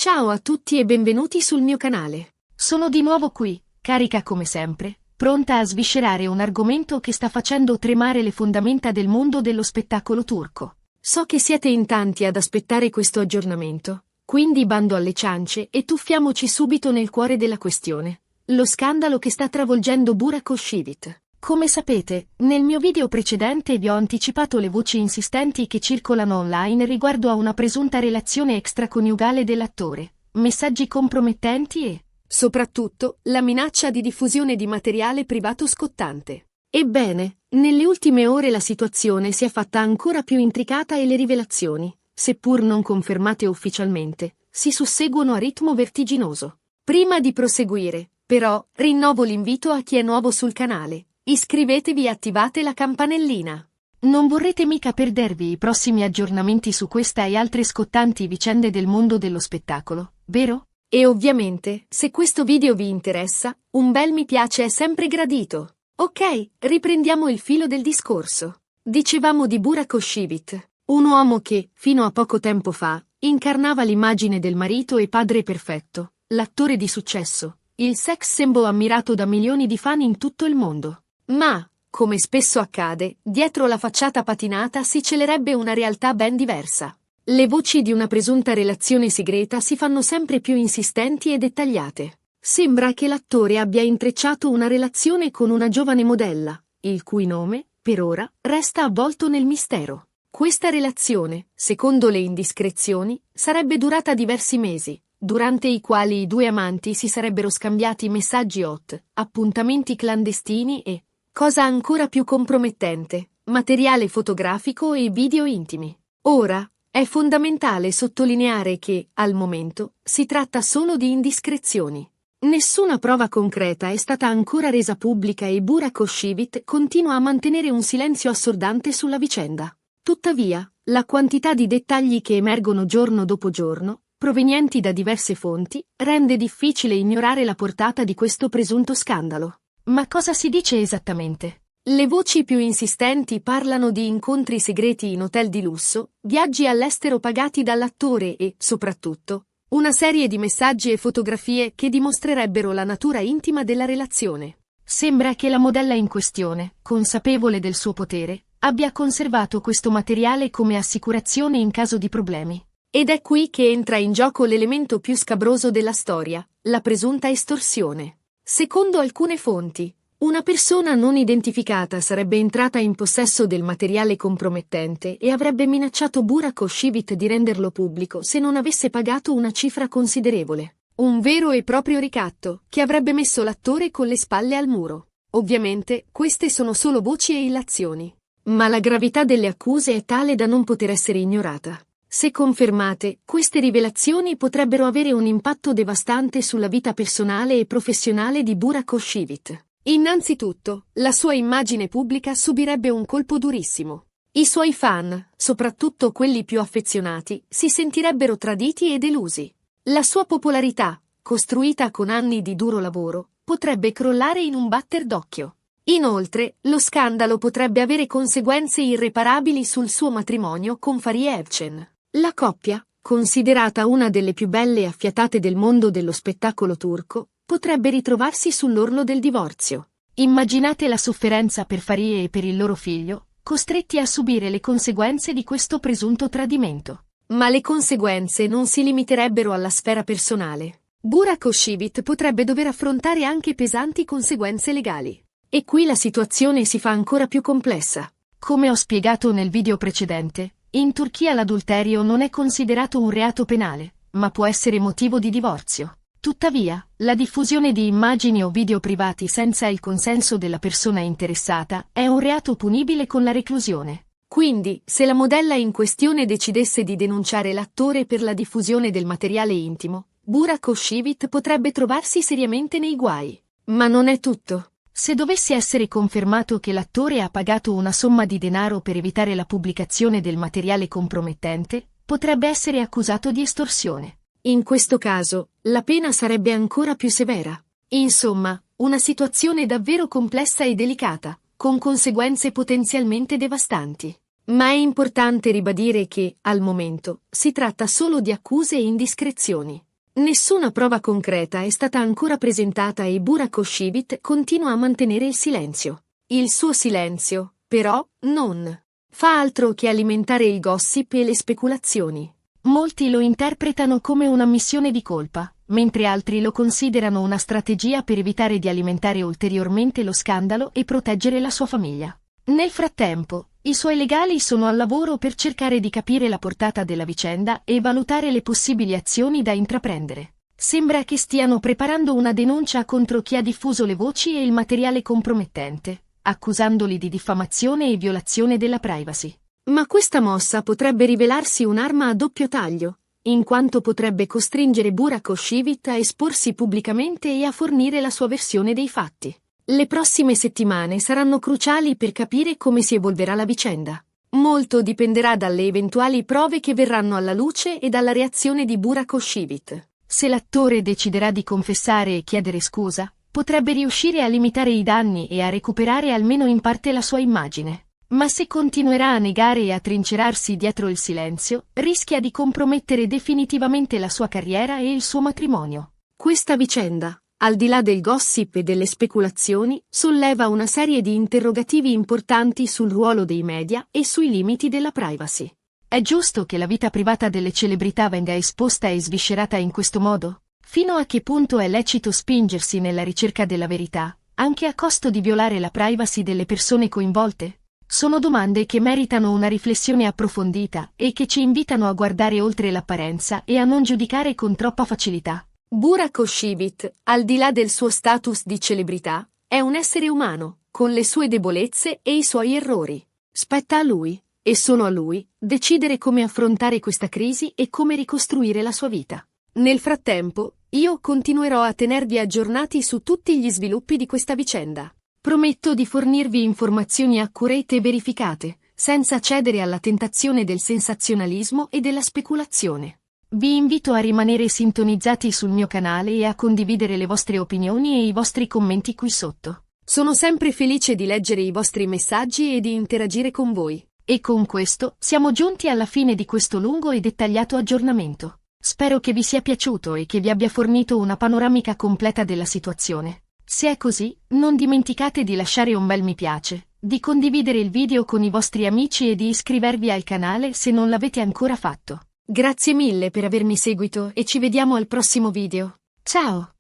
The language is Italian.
Ciao a tutti e benvenuti sul mio canale. Sono di nuovo qui, carica come sempre, pronta a sviscerare un argomento che sta facendo tremare le fondamenta del mondo dello spettacolo turco. So che siete in tanti ad aspettare questo aggiornamento, quindi bando alle ciance e tuffiamoci subito nel cuore della questione. Lo scandalo che sta travolgendo Burak Özçivit. Come sapete, nel mio video precedente vi ho anticipato le voci insistenti che circolano online riguardo a una presunta relazione extraconiugale dell'attore, messaggi compromettenti e, soprattutto, la minaccia di diffusione di materiale privato scottante. Ebbene, nelle ultime ore la situazione si è fatta ancora più intricata e le rivelazioni, seppur non confermate ufficialmente, si susseguono a ritmo vertiginoso. Prima di proseguire, però, rinnovo l'invito a chi è nuovo sul canale. Iscrivetevi e attivate la campanellina. Non vorrete mica perdervi i prossimi aggiornamenti su questa e altre scottanti vicende del mondo dello spettacolo, vero? E ovviamente, se questo video vi interessa, un bel mi piace è sempre gradito. Ok, riprendiamo il filo del discorso. Dicevamo di Burak Özçivit, un uomo che, fino a poco tempo fa, incarnava l'immagine del marito e padre perfetto, l'attore di successo, il sex symbol ammirato da milioni di fan in tutto il mondo. Ma, come spesso accade, dietro la facciata patinata si celerebbe una realtà ben diversa. Le voci di una presunta relazione segreta si fanno sempre più insistenti e dettagliate. Sembra che l'attore abbia intrecciato una relazione con una giovane modella, il cui nome, per ora, resta avvolto nel mistero. Questa relazione, secondo le indiscrezioni, sarebbe durata diversi mesi, durante i quali i due amanti si sarebbero scambiati messaggi hot, appuntamenti clandestini e, cosa ancora più compromettente, materiale fotografico e video intimi. Ora, è fondamentale sottolineare che, al momento, si tratta solo di indiscrezioni. Nessuna prova concreta è stata ancora resa pubblica e Burak Özçivit continua a mantenere un silenzio assordante sulla vicenda. Tuttavia, la quantità di dettagli che emergono giorno dopo giorno, provenienti da diverse fonti, rende difficile ignorare la portata di questo presunto scandalo. Ma cosa si dice esattamente? Le voci più insistenti parlano di incontri segreti in hotel di lusso, viaggi all'estero pagati dall'attore e, soprattutto, una serie di messaggi e fotografie che dimostrerebbero la natura intima della relazione. Sembra che la modella in questione, consapevole del suo potere, abbia conservato questo materiale come assicurazione in caso di problemi. Ed è qui che entra in gioco l'elemento più scabroso della storia, la presunta estorsione. Secondo alcune fonti, una persona non identificata sarebbe entrata in possesso del materiale compromettente e avrebbe minacciato Burak Özçivit di renderlo pubblico se non avesse pagato una cifra considerevole. Un vero e proprio ricatto, che avrebbe messo l'attore con le spalle al muro. Ovviamente, queste sono solo voci e illazioni. Ma la gravità delle accuse è tale da non poter essere ignorata. Se confermate, queste rivelazioni potrebbero avere un impatto devastante sulla vita personale e professionale di Burak Özçivit. Innanzitutto, la sua immagine pubblica subirebbe un colpo durissimo. I suoi fan, soprattutto quelli più affezionati, si sentirebbero traditi e delusi. La sua popolarità, costruita con anni di duro lavoro, potrebbe crollare in un batter d'occhio. Inoltre, lo scandalo potrebbe avere conseguenze irreparabili sul suo matrimonio con Fariye Evcen. La coppia, considerata una delle più belle e affiatate del mondo dello spettacolo turco, potrebbe ritrovarsi sull'orlo del divorzio. Immaginate la sofferenza per Fariye e per il loro figlio, costretti a subire le conseguenze di questo presunto tradimento. Ma le conseguenze non si limiterebbero alla sfera personale. Burak Özçivit potrebbe dover affrontare anche pesanti conseguenze legali. E qui la situazione si fa ancora più complessa. Come ho spiegato nel video precedente, in Turchia l'adulterio non è considerato un reato penale, ma può essere motivo di divorzio. Tuttavia, la diffusione di immagini o video privati senza il consenso della persona interessata è un reato punibile con la reclusione. Quindi, se la modella in questione decidesse di denunciare l'attore per la diffusione del materiale intimo, Burak Özçivit potrebbe trovarsi seriamente nei guai. Ma non è tutto. Se dovesse essere confermato che l'attore ha pagato una somma di denaro per evitare la pubblicazione del materiale compromettente, potrebbe essere accusato di estorsione. In questo caso, la pena sarebbe ancora più severa. Insomma, una situazione davvero complessa e delicata, con conseguenze potenzialmente devastanti. Ma è importante ribadire che, al momento, si tratta solo di accuse e indiscrezioni. Nessuna prova concreta è stata ancora presentata e Burak Özçivit continua a mantenere il silenzio. Il suo silenzio, però, non fa altro che alimentare il gossip e le speculazioni. Molti lo interpretano come una missione di colpa, mentre altri lo considerano una strategia per evitare di alimentare ulteriormente lo scandalo e proteggere la sua famiglia. Nel frattempo, i suoi legali sono al lavoro per cercare di capire la portata della vicenda e valutare le possibili azioni da intraprendere. Sembra che stiano preparando una denuncia contro chi ha diffuso le voci e il materiale compromettente, accusandoli di diffamazione e violazione della privacy. Ma questa mossa potrebbe rivelarsi un'arma a doppio taglio, in quanto potrebbe costringere Burak Özçivit a esporsi pubblicamente e a fornire la sua versione dei fatti. Le prossime settimane saranno cruciali per capire come si evolverà la vicenda. Molto dipenderà dalle eventuali prove che verranno alla luce e dalla reazione di Burak Özçivit. Se l'attore deciderà di confessare e chiedere scusa, potrebbe riuscire a limitare i danni e a recuperare almeno in parte la sua immagine. Ma se continuerà a negare e a trincerarsi dietro il silenzio, rischia di compromettere definitivamente la sua carriera e il suo matrimonio. Questa vicenda, al di là del gossip e delle speculazioni, solleva una serie di interrogativi importanti sul ruolo dei media e sui limiti della privacy. È giusto che la vita privata delle celebrità venga esposta e sviscerata in questo modo? Fino a che punto è lecito spingersi nella ricerca della verità, anche a costo di violare la privacy delle persone coinvolte? Sono domande che meritano una riflessione approfondita e che ci invitano a guardare oltre l'apparenza e a non giudicare con troppa facilità. Burak Özçivit, al di là del suo status di celebrità, è un essere umano, con le sue debolezze e i suoi errori. Spetta a lui, e solo a lui, decidere come affrontare questa crisi e come ricostruire la sua vita. Nel frattempo, io continuerò a tenervi aggiornati su tutti gli sviluppi di questa vicenda. Prometto di fornirvi informazioni accurate e verificate, senza cedere alla tentazione del sensazionalismo e della speculazione. Vi invito a rimanere sintonizzati sul mio canale e a condividere le vostre opinioni e i vostri commenti qui sotto. Sono sempre felice di leggere i vostri messaggi e di interagire con voi. E con questo siamo giunti alla fine di questo lungo e dettagliato aggiornamento. Spero che vi sia piaciuto e che vi abbia fornito una panoramica completa della situazione. Se è così, non dimenticate di lasciare un bel mi piace, di condividere il video con i vostri amici e di iscrivervi al canale se non l'avete ancora fatto. Grazie mille per avermi seguito e ci vediamo al prossimo video. Ciao!